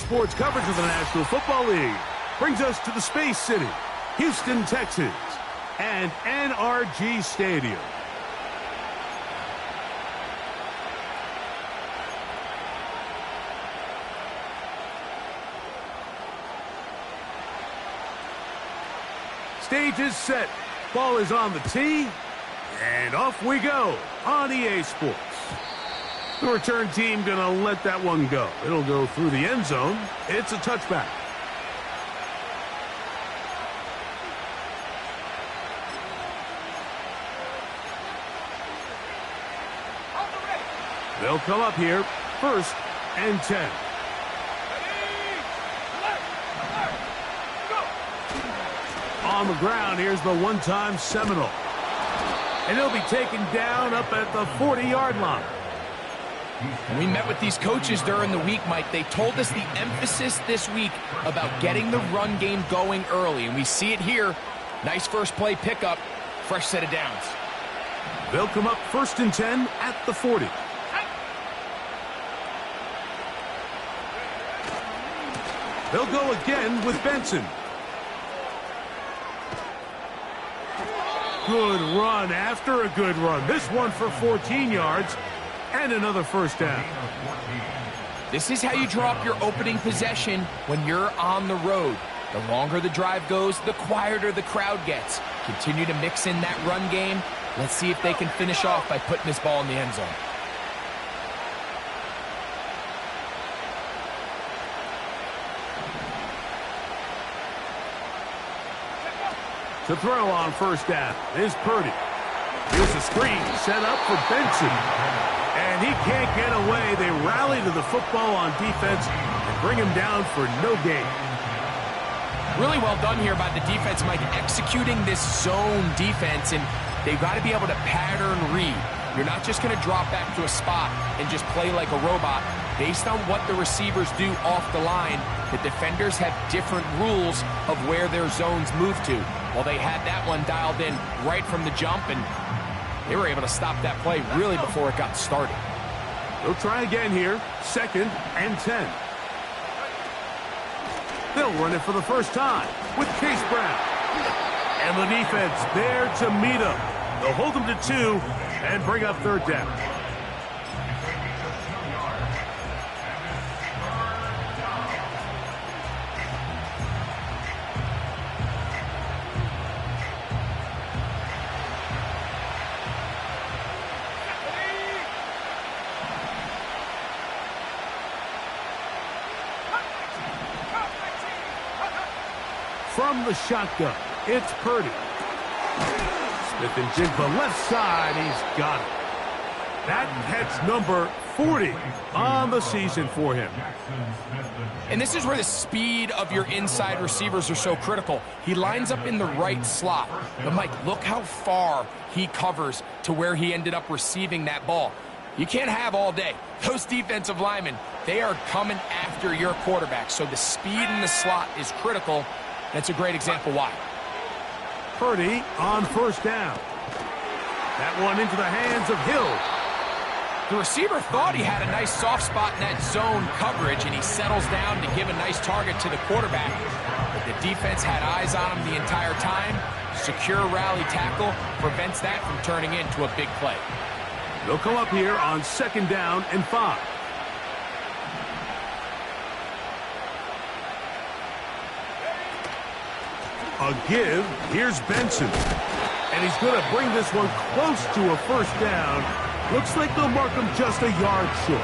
sports coverage of the National Football League brings us to the Space City, Houston, Texas, and NRG Stadium. Stage is set. Ball is on the tee. And off we go on EA Sports. The return team going to let that one go. It'll go through the end zone. It's a touchback. They'll come up here, 1st and 10. On the ground, here's the one-time Seminole. And he'll be taken down up at the 40-yard line. When we met with these coaches during the week, Mike, they told us the emphasis this week about getting the run game going early. And we see it here. Nice first play pickup, fresh set of downs. They'll come up 1st and 10 at the 40. They'll go again with Benson. Good run after a good run. This one for 14 yards and another first down. This is how you draw up your opening possession when you're on the road. The longer the drive goes, the quieter the crowd gets. Continue to mix in that run game. Let's see if they can finish off by putting this ball in the end zone. To throw on first down is Purdy. Here's a screen set up for Benson. And he can't get away. They rally to the football on defense and bring him down for no gain. Really well done here by the defense, Mike, executing this zone defense, and they've got to be able to pattern read. You're not just going to drop back to a spot and just play like a robot. Based on what the receivers do off the line, the defenders have different rules of where their zones move to. Well, they had that one dialed in right from the jump, and they were able to stop that play really before it got started. They'll try again here, 2nd and 10. They'll run it for the first time with Case Brown. And the defense there to meet him. They'll hold him to 2 and bring up 3rd down. From the shotgun, it's Purdy. Smith and Jigba left side, he's got it. That's number 40 on the season for him. And this is where the speed of your inside receivers are so critical. He lines up in the right slot. But, Mike, look how far he covers to where he ended up receiving that ball. You can't have all day. Those defensive linemen, they are coming after your quarterback. So the speed in the slot is critical. That's a great example why. Purdy on first down. That one into the hands of Hill. The receiver thought he had a nice soft spot in that zone coverage, and he settles down to give a nice target to the quarterback. But the defense had eyes on him the entire time. Secure rally tackle prevents that from turning into a big play. They'll come up here on 2nd down and 5. A give. Here's Benson. And he's going to bring this one close to a first down. Looks like they'll mark him just a yard short.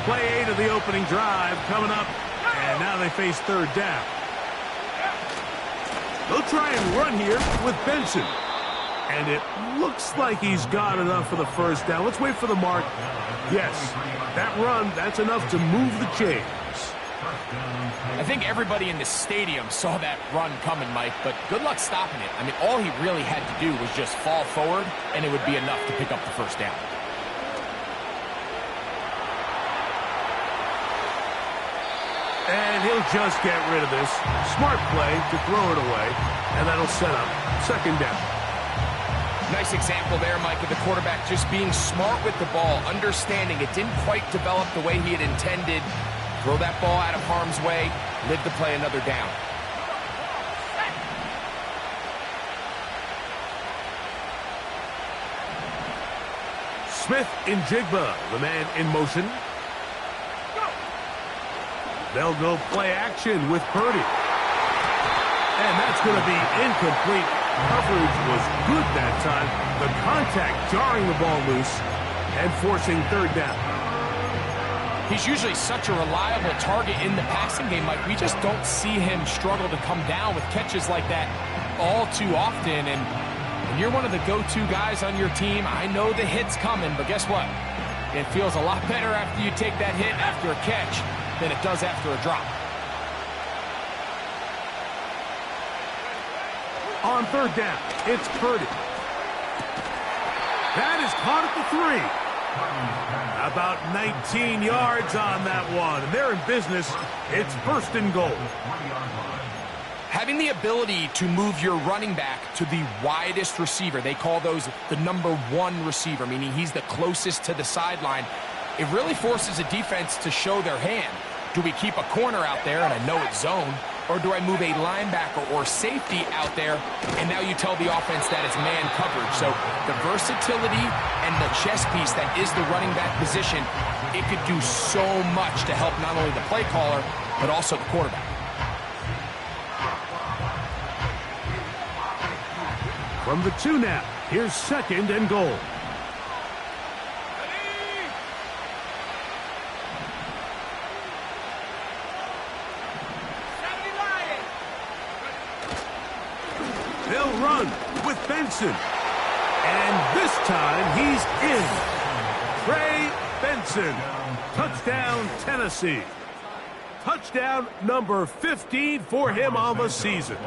Play 8 of the opening drive coming up. And now they face 3rd down. They'll try and run here with Benson. And it looks like he's got enough for the first down. Let's wait for the mark. Yes, that run, that's enough to move the chains. I think everybody in the stadium saw that run coming, Mike, but good luck stopping it. I mean, all he really had to do was just fall forward, and it would be enough to pick up the first down. And he'll just get rid of this. Smart play to throw it away, and that'll set up 2nd down. Nice example there, Mike, of the quarterback just being smart with the ball, understanding it didn't quite develop the way he had intended. Throw that ball out of harm's way, live to play another down. Smith in Jigba, the man in motion. They'll go play action with Purdy. And that's going to be incomplete. Coverage was good that time. The contact jarring the ball loose and forcing third down. He's usually such a reliable target in the passing game, Mike. We just don't see him struggle to come down with catches like that all too often. And when you're one of the go-to guys on your team, I know the hit's coming, but guess what? It feels a lot better after you take that hit after a catch than it does after a drop. On third down, it's Purdy. That is caught at the 3. About 19 yards on that one. And they're in business. It's first and goal. Having the ability to move your running back to the widest receiver, they call those the number 1 receiver, meaning he's the closest to the sideline. It really forces a defense to show their hand. Do we keep a corner out there, and I know it's zone, or do I move a linebacker or safety out there, and now you tell the offense that it's man coverage? So the versatility and the chess piece that is the running back position, it could do so much to help not only the play caller, but also the quarterback. From the 2 now, here's second and goal. They'll run with Benson. And this time he's in. Trey Benson. Touchdown, Tennessee. Touchdown number 15 for him on the season.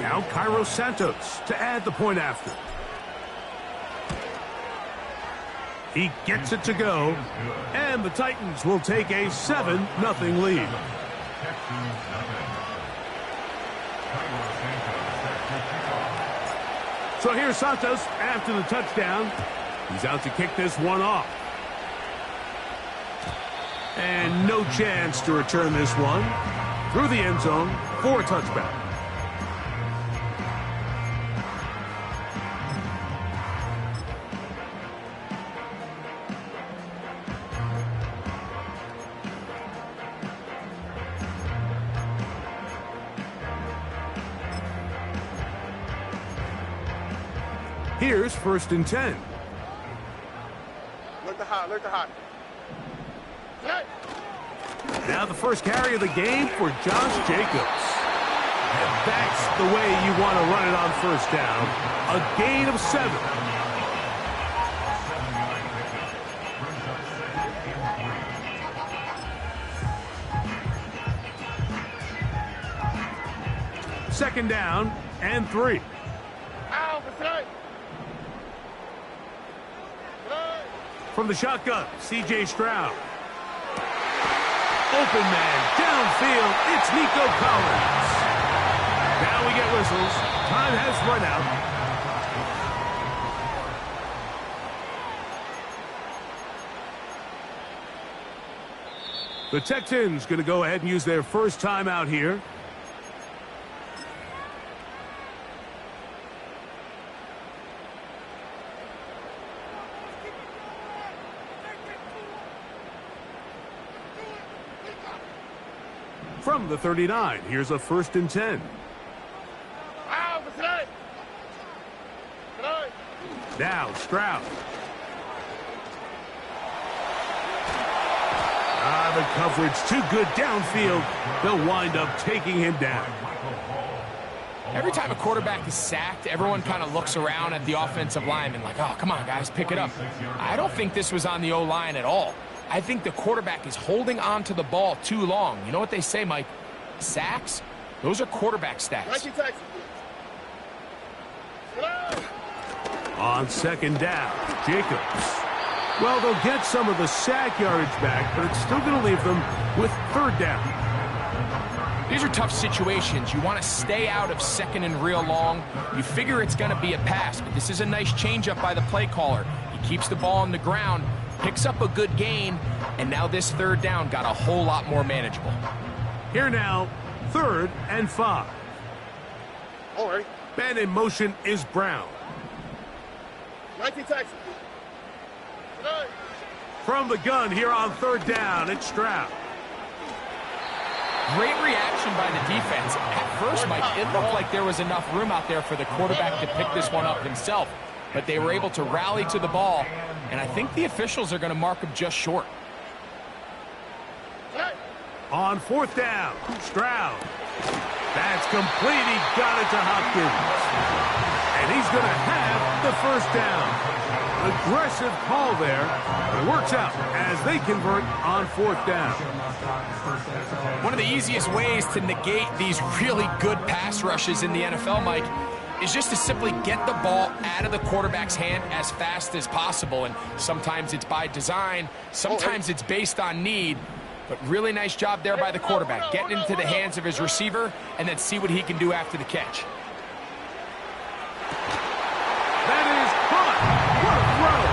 Now Cairo Santos to add the point after. He gets it to go. And the Titans will take a 7-0 lead. So here's Santos after the touchdown. He's out to kick this one off. And no chance to return this one. Through the end zone for a touchback. Here's first and 10. Look the hot, look the hot. Now the first carry of the game for Josh Jacobs. And that's the way you want to run it on first down. A gain of 7. Second down and 3. From the shotgun, C.J. Stroud. Open man, downfield, it's Nico Collins. Now we get whistles. Time has run out. The Texans going to go ahead and use their first timeout here. From the 39, here's a first and 10. Now Stroud. The coverage too good downfield. They'll wind up taking him down. Every time a quarterback is sacked, everyone kind of looks around at the offensive lineman like, oh, come on, guys, pick it up. I don't think this was on the O-line at all. I think the quarterback is holding on to the ball too long. You know what they say, Mike? Sacks, those are quarterback stats. On second down, Jacobs. Well, they'll get some of the sack yardage back, but it's still going to leave them with third down. These are tough situations. You want to stay out of second and real long. You figure it's going to be a pass, but this is a nice changeup by the play caller. He keeps the ball on the ground, picks up a good gain, and now this third down got a whole lot more manageable. Here now, 3rd and 5. All right. Man in motion is Brown. 19 taxi. From the gun here on 3rd down, it's Stroud. Great reaction by the defense. At first, Mike, it looked like there was enough room out there for the quarterback to pick this one up himself, but they were able to rally to the ball, and I think the officials are going to mark him just short. On 4th down, Stroud. That's complete. He got it to Hopkins. And he's going to have the 1st down. Aggressive call there. It works out as they convert on 4th down. One of the easiest ways to negate these really good pass rushes in the NFL, Mike, is just to simply get the ball out of the quarterback's hand as fast as possible. And sometimes it's by design, sometimes it's based on need. But really nice job there by the quarterback, getting into the hands of his receiver and then see what he can do after the catch. That is caught. What a throw.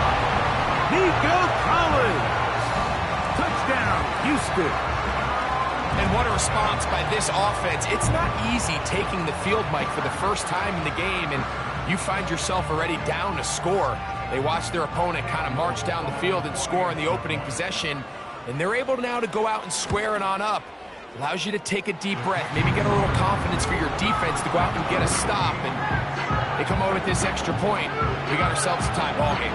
Nico Collins. Touchdown, Houston. And what a response by this offense. It's not easy taking the field, Mike, for the first time in the game, and you find yourself already down to score. They watch their opponent kind of march down the field and score in the opening possession, and they're able now to go out and square it on up. Allows you to take a deep breath, maybe get a little confidence for your defense to go out and get a stop, and they come out with this extra point. We got ourselves a tie ball game.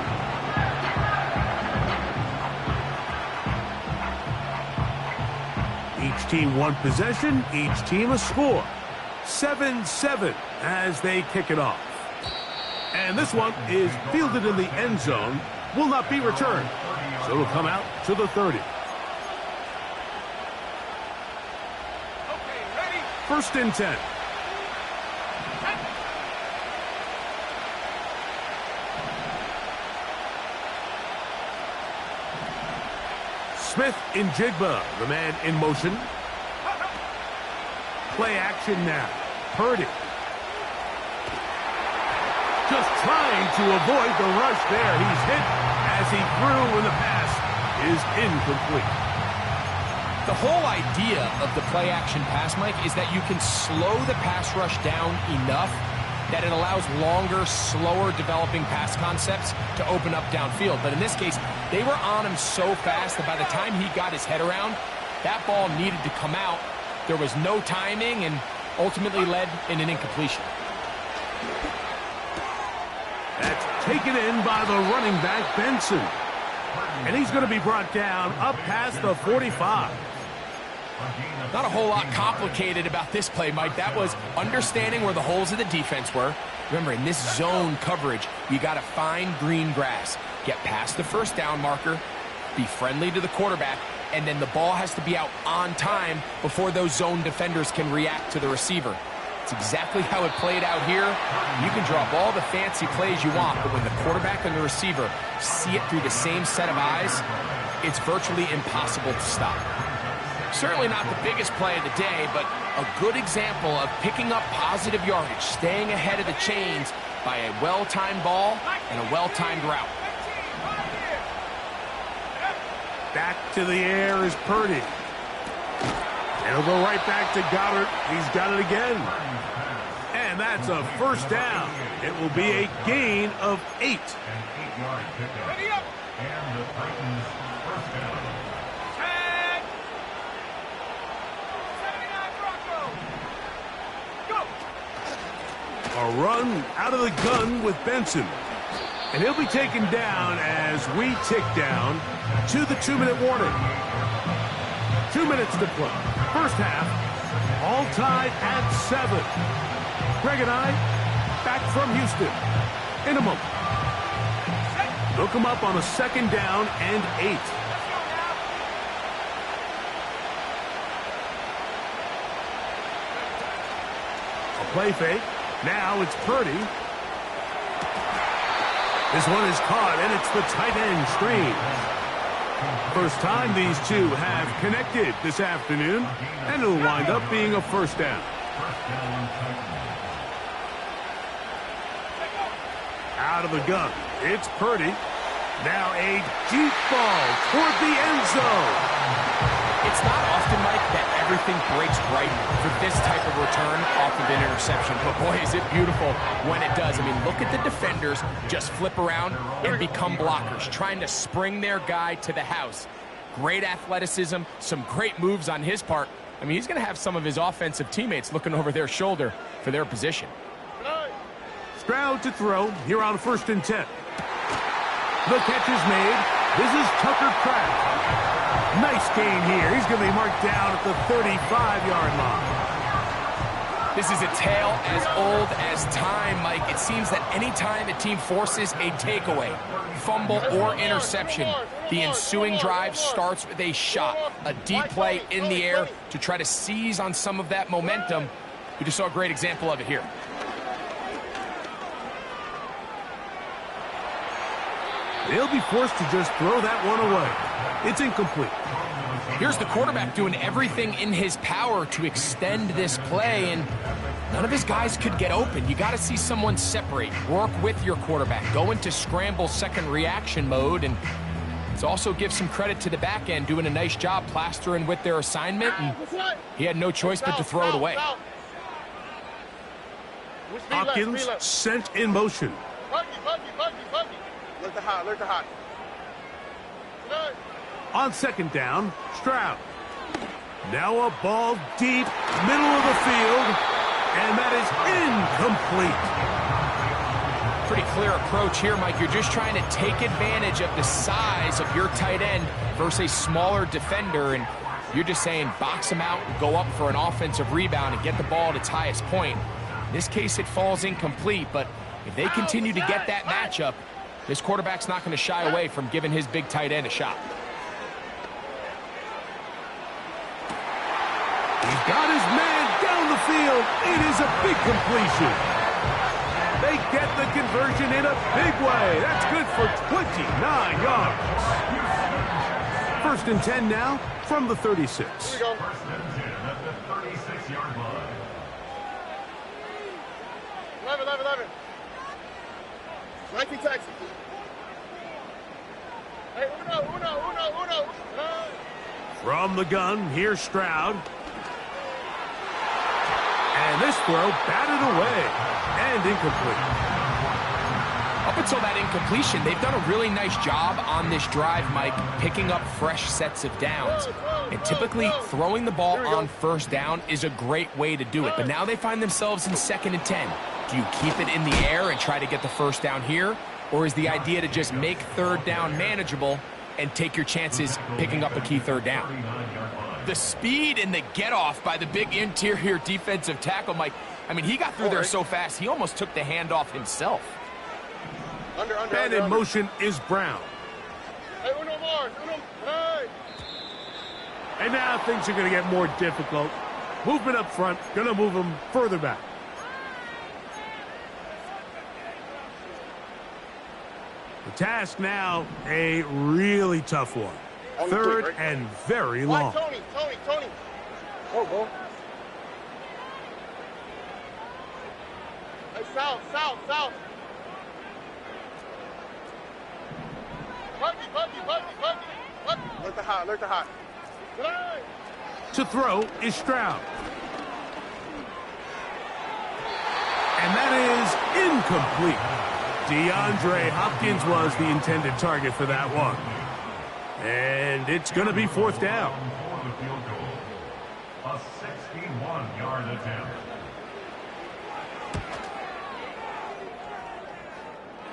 Each team one possession, each team a score. 7-7 as they kick it off. And this one is fielded in the end zone, will not be returned. So it'll come out to the 30. 1st and 10. Smith in Jigba, the man in motion. Play action now. Purdy. Just trying to avoid the rush there. He's hit as he threw when the pass is incomplete. The whole idea of the play action pass, Mike, is that you can slow the pass rush down enough that it allows longer, slower developing pass concepts to open up downfield. But in this case, they were on him so fast that by the time he got his head around, that ball needed to come out. There was no timing and ultimately led in an incompletion. That's taken in by the running back, Benson. And he's going to be brought down up past the 45. Not a whole lot complicated about this play, Mike. That was understanding where the holes of the defense were. Remember, in this zone coverage, you got to find green grass. Get past the 1st down marker, be friendly to the quarterback, and then the ball has to be out on time before those zone defenders can react to the receiver. It's exactly how it played out here. You can draw up all the fancy plays you want, but when the quarterback and the receiver see it through the same set of eyes, it's virtually impossible to stop. Certainly not the biggest play of the day, but a good example of picking up positive yardage, staying ahead of the chains by a well-timed ball and a well-timed route. Back to the air is Purdy. And he'll go right back to Goddard. He's got it again. And that's a 1st down. It will be a gain of 8. Ready up. And the Titans' 1st down. A run out of the gun with Benson. And he'll be taken down as we tick down to the 2-minute warning. 2 minutes to play. 1st half, all tied at 7. Greg and I back from Houston in a moment. They'll come up on a 2nd down and 8. A play fake. Now it's Purdy. This one is caught, and it's the tight end screen. First time these two have connected this afternoon, and it'll wind up being a first down. Out of the gun, it's Purdy. Now a deep ball toward the end zone. It's not often, Mike, that everything breaks right for this type of return off of an interception. But boy, is it beautiful when it does. I mean, look at the defenders just flip around and become blockers, trying to spring their guy to the house. Great athleticism, some great moves on his part. I mean, he's going to have some of his offensive teammates looking over their shoulder for their position. Stroud to throw here on 1st and 10. The catch is made. This is Tucker Kraft. Nice gain here. He's going to be marked down at the 35-yard line. This is a tale as old as time, Mike. It seems that any time a team forces a takeaway, fumble, or interception, the ensuing drive starts with a shot, a deep play in the air to try to seize on some of that momentum. We just saw a great example of it here. They'll be forced to just throw that one away. It's incomplete. Here's the quarterback doing everything in his power to extend this play, and none of his guys could get open. You got to see someone separate, work with your quarterback, go into scramble second reaction mode, and let's also give some credit to the back end doing a nice job plastering with their assignment, and he had no choice but to throw it away. Hopkins sent in motion. Look to hot, look to hot. On 2nd down, Stroud. Now a ball deep, middle of the field, and that is incomplete. Pretty clear approach here, Mike. You're just trying to take advantage of the size of your tight end versus a smaller defender, and you're just saying box him out and go up for an offensive rebound and get the ball at its highest point. In this case, it falls incomplete, but if they continue to get that matchup, this quarterback's not going to shy away from giving his big tight end a shot. He's got his man down the field. It is a big completion. They get the conversion in a big way. That's good for 29 yards. 1st and 10 now from the 36. Here we go. 1st and 10 at the 36-yard line. 11. 19 Texas. Hey, uno. From the gun, here's Stroud. And this throw batted away and incomplete. Up until that incompletion, they've done a really nice job on this drive, Mike, picking up fresh sets of downs. And typically, throwing the ball on 1st down is a great way to do it. But now they find themselves in 2nd and 10. Do you keep it in the air and try to get the 1st down here? Or is the idea to just make 3rd down manageable and take your chances picking up a key 3rd down? The speed and the get-off by the big interior defensive tackle, Mike. I mean, he got through there so fast, he almost took the handoff himself. And in motion is Brown. Hey, uno more. Hey. And now things are going to get more difficult. Movement up front, going to move them further back. The task now, a really tough one. 3rd and very long. Tony. Go. Hey, south. Buggy. Look to hot. Hey. To throw is Stroud. And that is incomplete. DeAndre Hopkins was the intended target for that one. And it's going to be 4th down. For the field goal. A 61-yard attempt.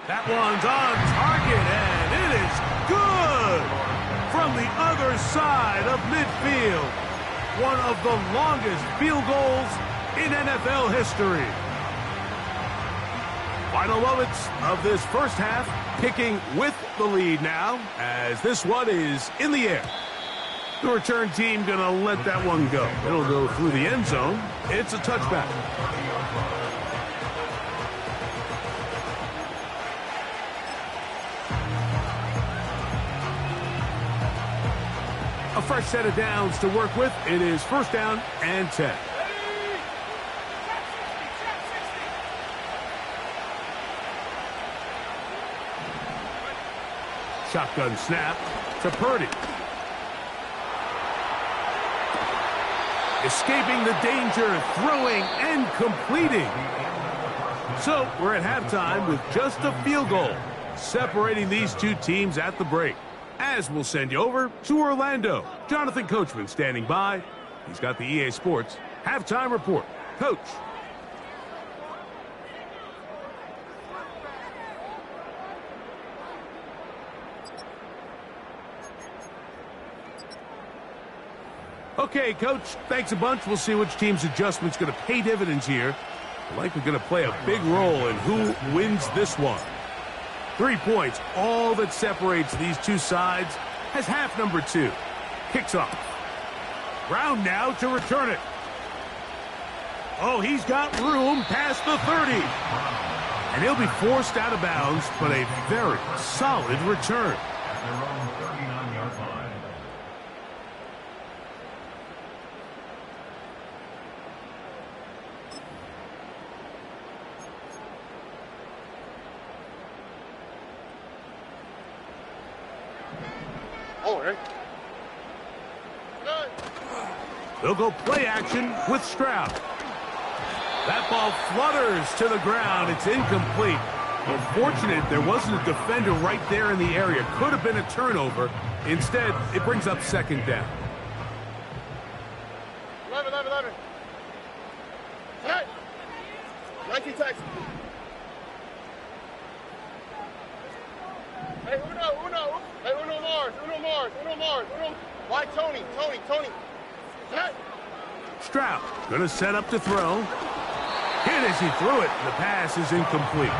That one's on target, and it is good from the other side of midfield. One of the longest field goals in NFL history. Final moments of this 1st half, kicking with the lead now, as this one is in the air. The return team going to let that one go. It'll go through the end zone. It's a touchback. A fresh set of downs to work with. It is first down and 10. Shotgun snap to Purdy. Escaping the danger, throwing and completing. So we're at halftime with just a field goal separating these two teams at the break. As we'll send you over to Orlando. Jonathan Coachman standing by. He's got the EA Sports halftime report. Coach. Okay, Coach, thanks a bunch. We'll see which team's adjustment's going to pay dividends here. We're likely going to play a big role in who wins this one. 3 points, all that separates these two sides, has half number 2. Kicks off. Brown now to return it. Oh, he's got room past the 30. And he'll be forced out of bounds, but a very solid return. At their own 39-yard line. They'll go play action with Stroud. That ball flutters to the ground. It's incomplete. Unfortunate there wasn't a defender right there in the area. Could have been a turnover. Instead, it brings up second down. 11. 19 taxi. Hey, Uno. Hey, Uno Mars. Why Tony? Stroud gonna set up to throw. Hit as he threw it. The pass is incomplete.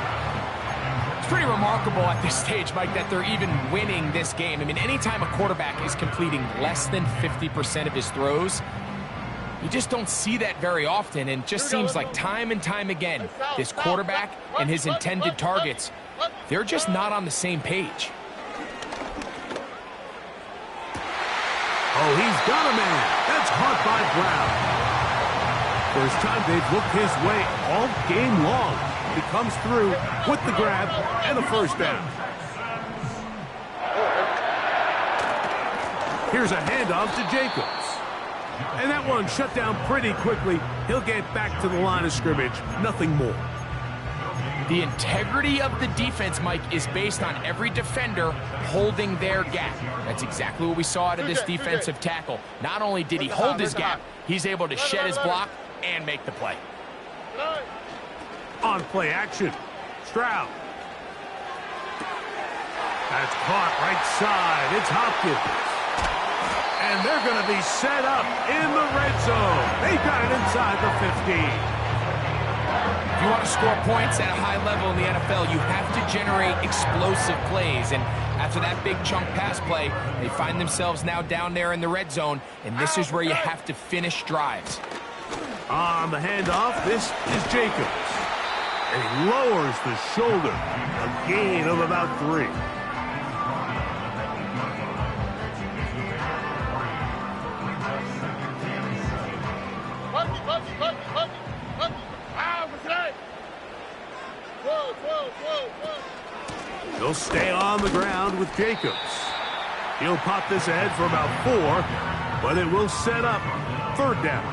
It's pretty remarkable at this stage, Mike, that they're even winning this game. I mean, anytime a quarterback is completing less than 50% of his throws, you just don't see that very often, and just seems like time and time again, this quarterback and his intended targets, they're just not on the same page. Oh, he's got a man. That's caught by Brown. First time they've looked his way all game long. He comes through with the grab and the first down. Here's a handoff to Jacobs. And that one shut down pretty quickly. He'll get back to the line of scrimmage. Nothing more. The integrity of the defense, Mike, is based on every defender holding their gap. That's exactly what we saw out of this defensive tackle. Not only did he hold his gap, he's able to shed his block and make the play. On play action, Stroud. That's caught right side. It's Hopkins. And they're going to be set up in the red zone. They got it inside the 15. If you want to score points at a high level in the NFL, you have to generate explosive plays. And after that big chunk pass play, they find themselves now down there in the red zone, and this is where you have to finish drives. On the handoff, this is Jacobs. And he lowers the shoulder. A gain of about 3. He'll stay on the ground with Jacobs. He'll pop this ahead for about 4, but it will set up third down.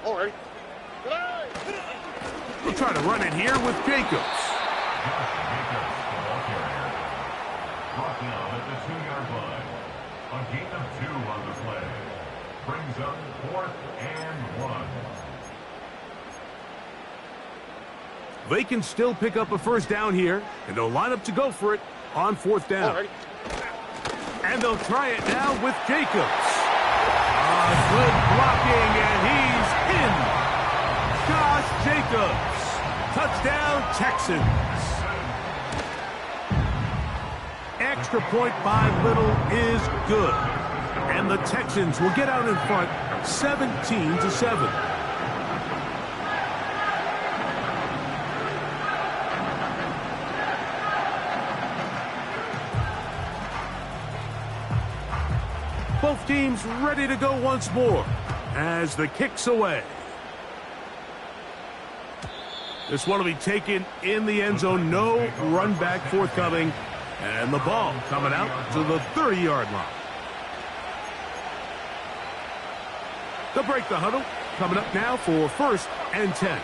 All right. We'll try to run it here with Jacobs. Brought down at the 2-yard line. A gain of 2 on the play. Brings up 4th and 1. They can still pick up a first down here, and they'll line up to go for it on 4th down. Right. And they'll try it now with Jacobs. Good blocking, and he's in. Josh Jacobs. Touchdown, Texans. Extra point by Little is good. And the Texans will get out in front 17-7. both teams ready to go once more as the kick's away. This one will be taken in the end zone. No run back forthcoming. And the ball coming out to the 30-yard line. They'll break the huddle. Coming up now for 1st and 10.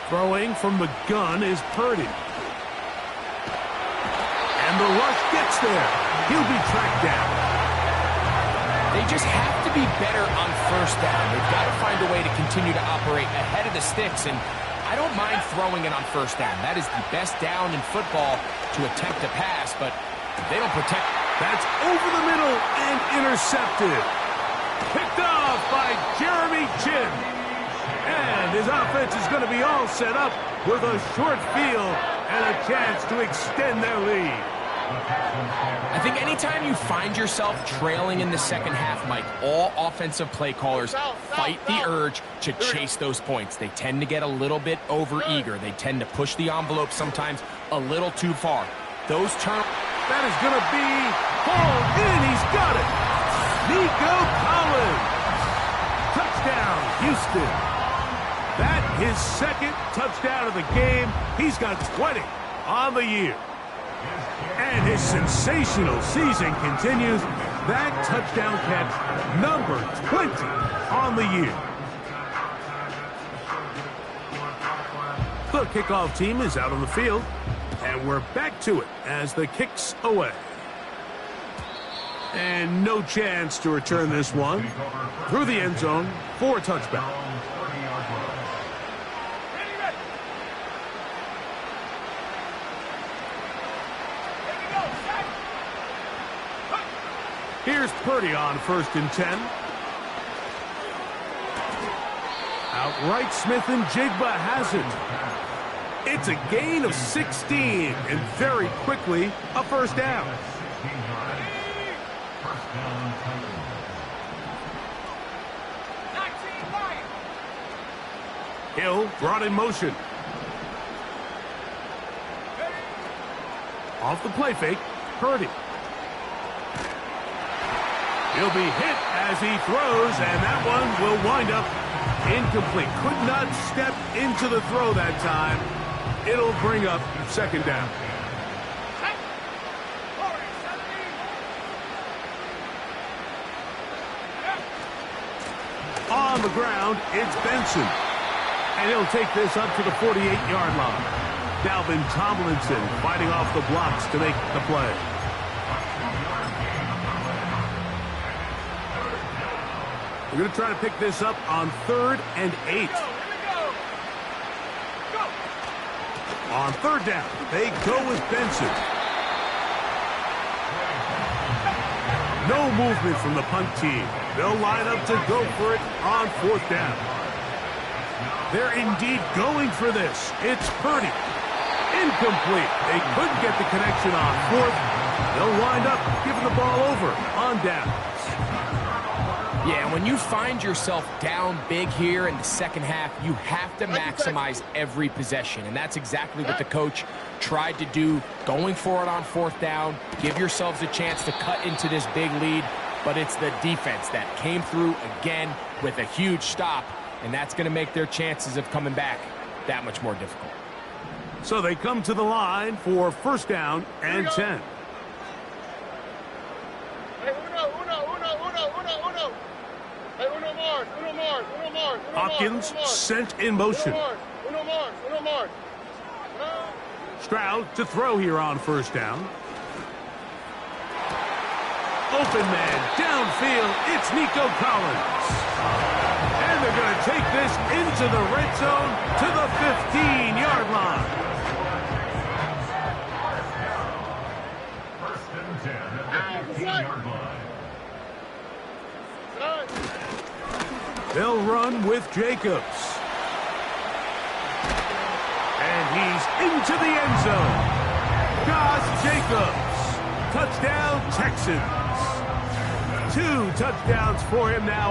Throwing from the gun is Purdy. And the rush gets there. He'll be tracked down. They just have to be better on 1st down. They've got to find a way to continue to operate ahead of the sticks, and I don't mind throwing it on 1st down. That is the best down in football to attempt to pass, but they don't protect. That's over the middle and intercepted. Picked off by Jeremy Chin. And his offense is going to be all set up with a short field and a chance to extend their lead. I think anytime you find yourself trailing in the second half, Mike, all offensive play callers fight the urge to chase those points. They tend to get a little bit overeager. They tend to push the envelope sometimes a little too far. Those turn... That is going to be hauled in. He's got it. Nico Collins. Touchdown, Houston. That his second touchdown of the game. He's got 20 on the year. And his sensational season continues. That touchdown catch, number 20 on the year. The kickoff team is out on the field. And we're back to it as the kick's away. And no chance to return this one through the end zone for a touchback. Here's Purdy on 1st and 10. Outright Smith and Jigba has it. It's a gain of 16, and very quickly, a 1st down. Hill brought in motion. Off the play fake, Purdy. He'll be hit as he throws, and that one will wind up incomplete. Could not step into the throw that time. It'll bring up 2nd down. On the ground, it's Benson. And he'll take this up to the 48-yard line. Dalvin Tomlinson fighting off the blocks to make the play. We're going to try to pick this up on 3rd and 8. On 3rd down, they go with Benson. No movement from the punt team. They'll line up to go for it on 4th down. They're indeed going for this. It's Purdy. Incomplete. They couldn't get the connection on 4th. They'll wind up giving the ball over on downs. Yeah, when you find yourself down big here in the second half, you have to maximize every possession. And that's exactly what the coach tried to do, going for it on 4th down. Give yourselves a chance to cut into this big lead. But it's the defense that came through again with a huge stop. And that's going to make their chances of coming back that much more difficult. So they come to the line for 1st down and 10. Hopkins sent in motion. Stroud to throw here on 1st down. Open man downfield. It's Nico Collins. And they're going to take this into the red zone to the 15-yard line. 1st and 10 at the 15-yard line. They'll run with Jacobs. And he's into the end zone. Josh Jacobs. Touchdown, Texans. 2 touchdowns for him now.